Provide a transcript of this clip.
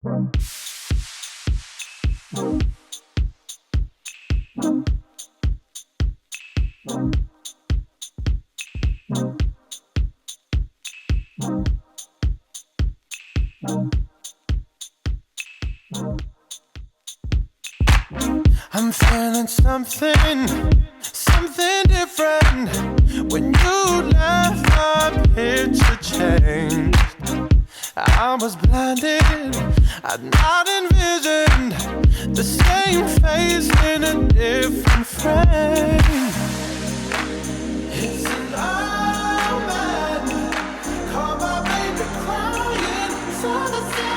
I'm feeling something different. When you left, my picture changed. I was blinded, I'd not envisioned the same face in a different frame. It's an old man, call my baby crying, so the same.